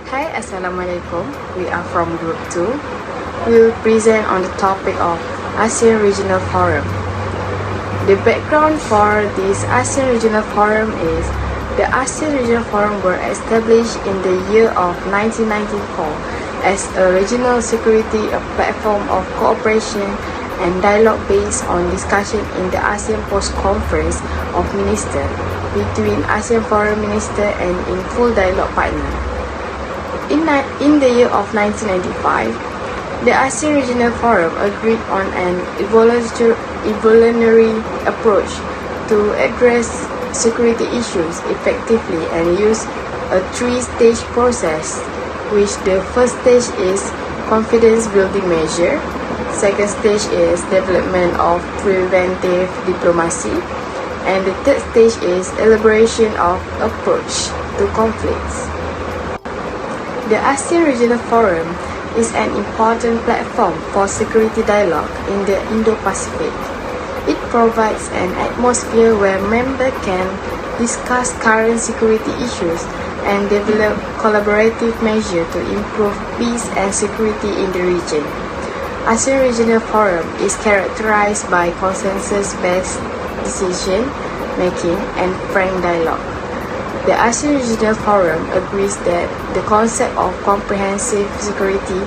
Hi, Assalamualaikum. We are from Group 2. We will present on the topic of ASEAN Regional Forum. The background for this ASEAN Regional Forum is the ASEAN Regional Forum were established in the year of 1994 as a regional security platform of cooperation and dialogue based on discussion in the ASEAN Post-Conference of Ministers between ASEAN Foreign Minister and in full dialogue partner. In the year of 1995, the ASEAN Regional Forum agreed on an evolutionary approach to address security issues effectively and use a three-stage process, which the first stage is confidence building measure, second stage is development of preventive diplomacy, and the third stage is elaboration of approach to conflicts. The ASEAN Regional Forum is an important platform for security dialogue in the Indo-Pacific. It provides an atmosphere where members can discuss current security issues and develop collaborative measures to improve peace and security in the region. ASEAN Regional Forum is characterized by consensus-based decision-making and frank dialogue. The ASEAN Regional Forum agrees that the concept of comprehensive security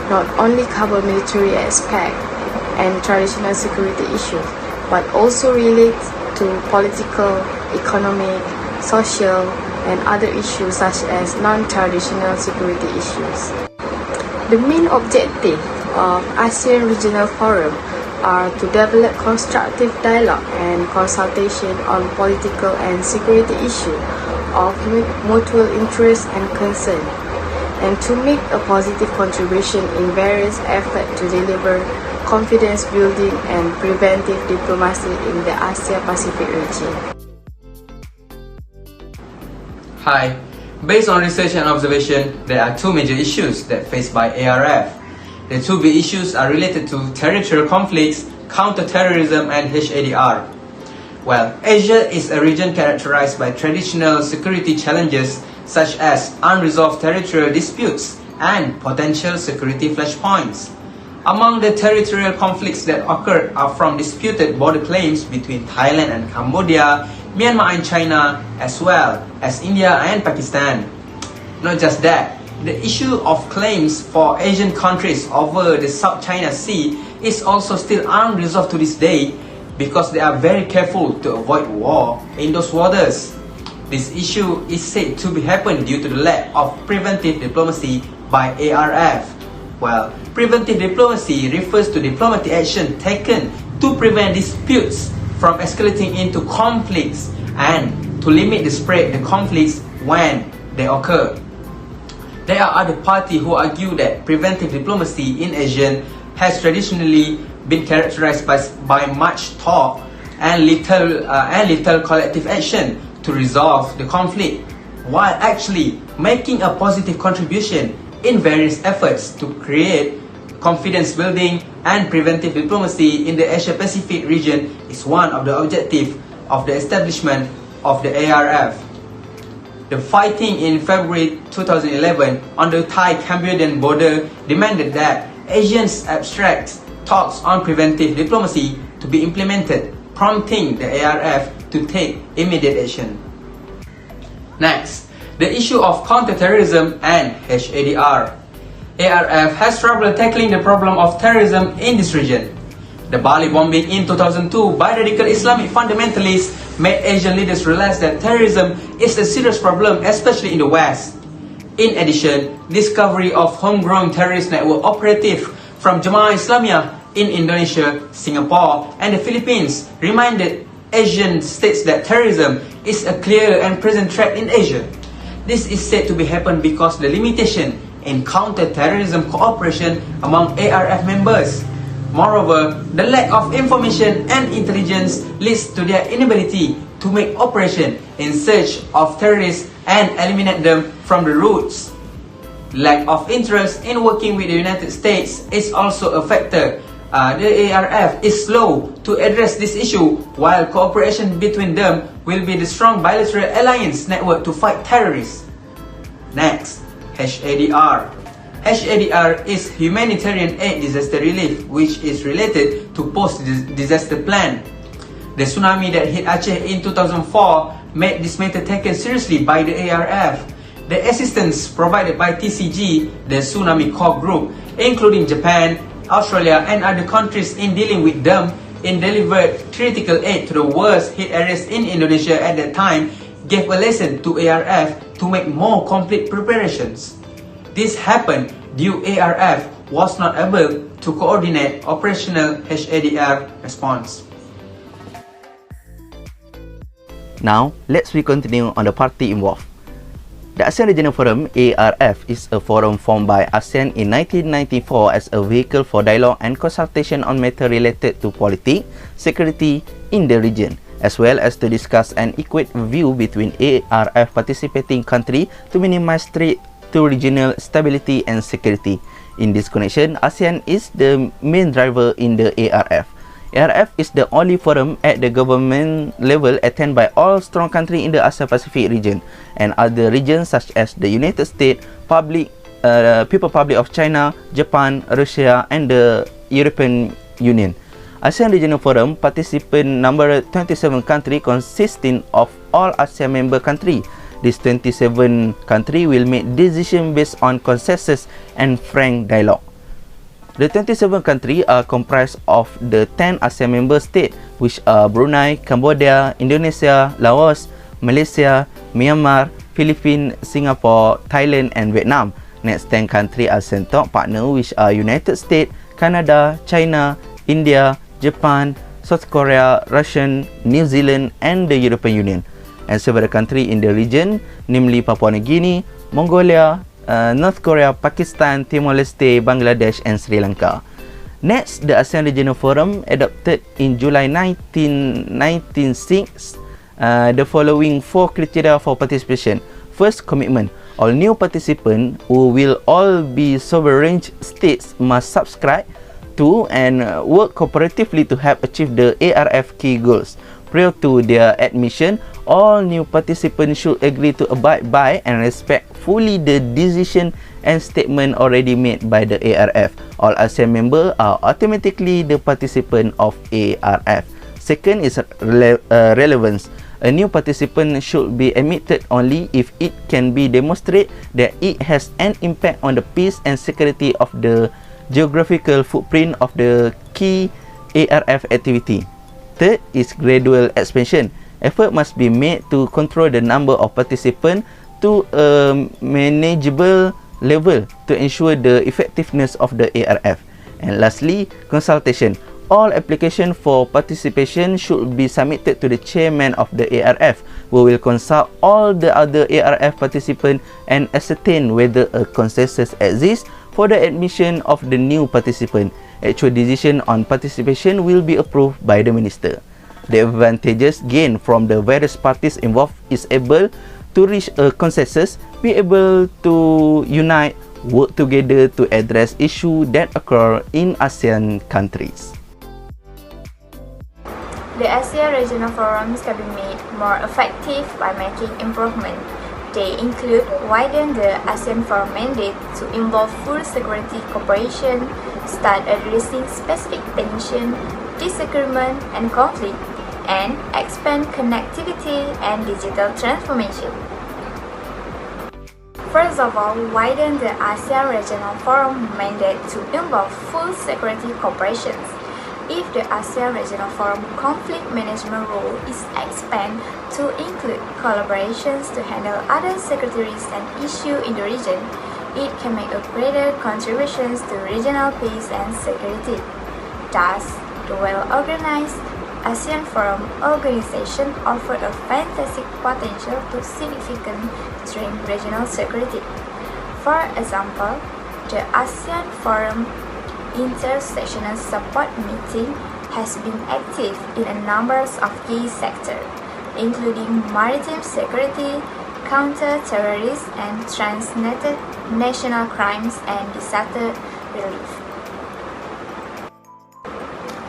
not only covers military aspects and traditional security issues, but also relates to political, economic, social, and other issues such as non-traditional security issues. The main objective of ASEAN Regional Forum are to develop constructive dialogue and consultation on political and security issues of mutual interest and concern, and to make a positive contribution in various efforts to deliver confidence building and preventive diplomacy in the Asia-Pacific region. Hi, based on research and observation, there are two major issues that faced by ARF. The two big issues are related to territorial conflicts, counter-terrorism, and HADR. Well, Asia is a region characterized by traditional security challenges such as unresolved territorial disputes and potential security flashpoints. Among the territorial conflicts that occurred are from disputed border claims between Thailand and Cambodia, Myanmar and China, as well as India and Pakistan. Not just that, the issue of claims for Asian countries over the South China Sea is also still unresolved to this day because they are very careful to avoid war in those waters. This issue is said to be happening due to the lack of preventive diplomacy by ARF. Well, preventive diplomacy refers to diplomatic action taken to prevent disputes from escalating into conflicts and to limit the spread of the conflicts when they occur. There are other parties who argue that preventive diplomacy in ASEAN has traditionally been characterized by much talk and little collective action to resolve the conflict, while actually making a positive contribution in various efforts to create confidence building and preventive diplomacy in the Asia-Pacific region is one of the objectives of the establishment of the ARF. The fighting in February 2011 on the Thai-Cambodian border demanded that ASEAN's abstract talks on preventive diplomacy to be implemented, prompting the ARF to take immediate action. Next, the issue of counterterrorism and HADR. ARF has trouble tackling the problem of terrorism in this region. The Bali bombing in 2002 by radical Islamic fundamentalists made Asian leaders realize that terrorism is a serious problem, especially in the West. In addition, discovery of homegrown terrorist network operative from Jemaah Islamiyah in Indonesia, Singapore, and the Philippines reminded Asian states that terrorism is a clear and present threat in Asia. This is said to be happen because the limitation in counter-terrorism cooperation among ARF members. Moreover, the lack of information and intelligence leads to their inability to make operation in search of terrorists and eliminate them from the roots. Lack of interest in working with the United States is also a factor. The ARF is slow to address this issue, while cooperation between them will be the strong bilateral alliance network to fight terrorists. Next, HADR. HADR is Humanitarian Aid Disaster Relief, which is related to post-disaster plan. The tsunami that hit Aceh in 2004 made this matter taken seriously by the ARF. The assistance provided by TCG, the Tsunami Core Group, including Japan, Australia and other countries in dealing with them, in delivered critical aid to the worst hit areas in Indonesia at that time, gave a lesson to ARF to make more complete preparations. This happened due ARF was not able to coordinate operational HADR response. Now, let's continue on the party involved. The ASEAN Regional Forum, ARF, is a forum formed by ASEAN in 1994 as a vehicle for dialogue and consultation on matters related to politics, security in the region, as well as to discuss an equate view between ARF participating countries to minimize threat to regional stability and security. In this connection, ASEAN is the main driver in the ARF. ARF is the only forum at the government level attended by all strong countries in the Asia-Pacific region and other regions such as the United States, People Republic of China, Japan, Russia and the European Union. ASEAN Regional Forum participant number 27 countries consisting of all ASEAN member countries. These 27 countries will make decisions based on consensus and frank dialogue. The 27 countries are comprised of the 10 ASEAN member states, which are Brunei, Cambodia, Indonesia, Laos, Malaysia, Myanmar, Philippines, Singapore, Thailand and Vietnam. Next 10 countries ASEAN top partners, which are United States, Canada, China, India, Japan, South Korea, Russia, New Zealand and the European Union. And several countries in the region, namely Papua New Guinea, Mongolia, North Korea, Pakistan, Timor-Leste, Bangladesh and Sri Lanka. Next, the ASEAN Regional Forum adopted in July 1996 the following 4 criteria for participation. First, commitment. All new participants, who will all be sovereign states, must subscribe to and work cooperatively to help achieve the ARF key goals. Prior to their admission, all new participants should agree to abide by and respect fully the decision and statement already made by the ARF. All ASEAN members are automatically the participant of ARF. Second is relevance. A new participant should be admitted only if it can be demonstrated that it has an impact on the peace and security of the geographical footprint of the key ARF activity. Third is gradual expansion. Effort must be made to control the number of participants to a manageable level to ensure the effectiveness of the ARF. And lastly, consultation. All applications for participation should be submitted to the chairman of the ARF, who will consult all the other ARF participants and ascertain whether a consensus exists for the admission of the new participant. Actual decision on participation will be approved by the minister. The advantages gained from the various parties involved is able to reach a consensus, be able to unite, work together to address issues that occur in ASEAN countries. The ASEAN Regional Forums can be made more effective by making improvement. They include widen the ASEAN Forum mandate to involve full security cooperation, start addressing specific tension, disagreement and conflict, and expand connectivity and digital transformation. First of all, widen the ASEAN Regional Forum mandate to involve full security cooperation. If the ASEAN Regional Forum conflict management role is expanded to include collaborations to handle other security risks and issues in the region, it can make a greater contributions to regional peace and security. Thus, the well-organized ASEAN Forum organization offered a fantastic potential to significantly strengthen regional security. For example, the ASEAN Forum Intersectional Support Meeting has been active in a number of key sectors, including maritime security, counter-terrorism and transnational crimes and disaster relief.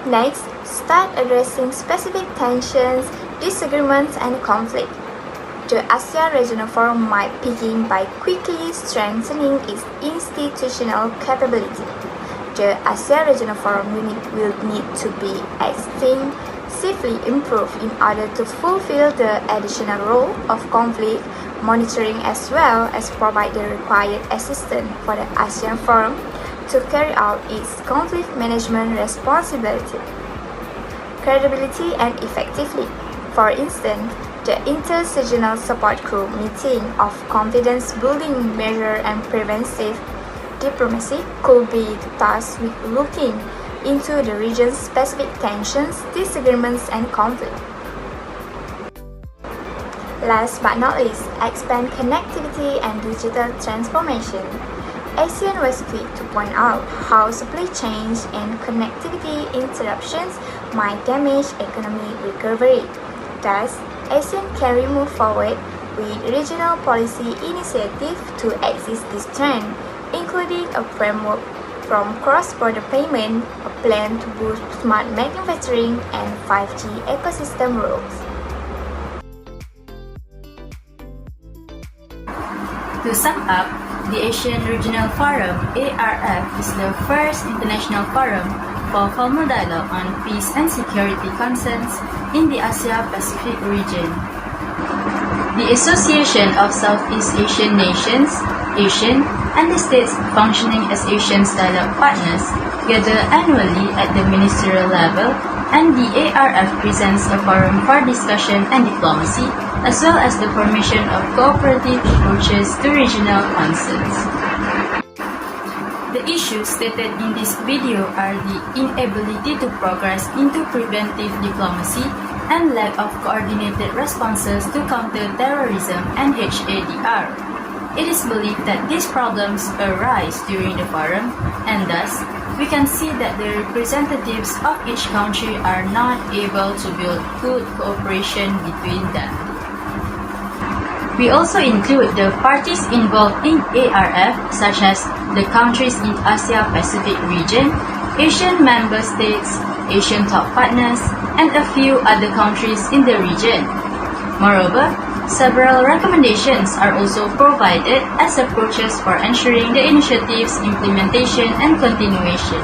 Next, start addressing specific tensions, disagreements and conflict. The ASEAN Regional Forum might begin by quickly strengthening its institutional capability. The ASEAN Regional Forum unit will need to be extensively improved in order to fulfill the additional role of conflict monitoring as well as provide the required assistance for the ASEAN Forum to carry out its conflict management responsibility, credibility and effectively. For instance, the Inter-Regional Support Group meeting of confidence building measure and preventive diplomacy could be tasked with looking into the region's specific tensions, disagreements and conflict. Last but not least, expand connectivity and digital transformation. ASEAN was quick to point out how supply chains and connectivity interruptions might damage economic recovery. Thus, ASEAN can move forward with regional policy initiatives to assist this trend, including a framework from cross-border payment, a plan to boost smart manufacturing, and 5G ecosystem rules. To sum up, the Asian Regional Forum (ARF) is the first international forum for formal dialogue on peace and security concerns in the Asia-Pacific region. The Association of Southeast Asian Nations, ASEAN, and the states functioning as ASEAN's dialogue partners gather annually at the ministerial level, and the ARF presents a forum for discussion and diplomacy, as well as the formation of cooperative approaches to regional concerns. The issues stated in this video are the inability to progress into preventive diplomacy and lack of coordinated responses to counter terrorism and HADR. It is believed that these problems arise during the forum, and thus, we can see that the representatives of each country are not able to build good cooperation between them. We also include the parties involved in ARF, such as the countries in Asia-Pacific region, Asian member states, Asian top partners, and a few other countries in the region. Moreover, several recommendations are also provided as approaches for ensuring the initiative's implementation and continuation.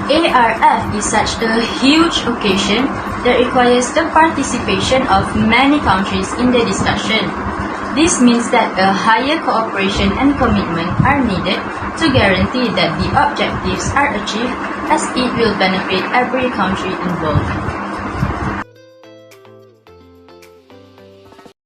ARF is such a huge occasion that requires the participation of many countries in the discussion. This means that a higher cooperation and commitment are needed to guarantee that the objectives are achieved, as it will benefit every country involved.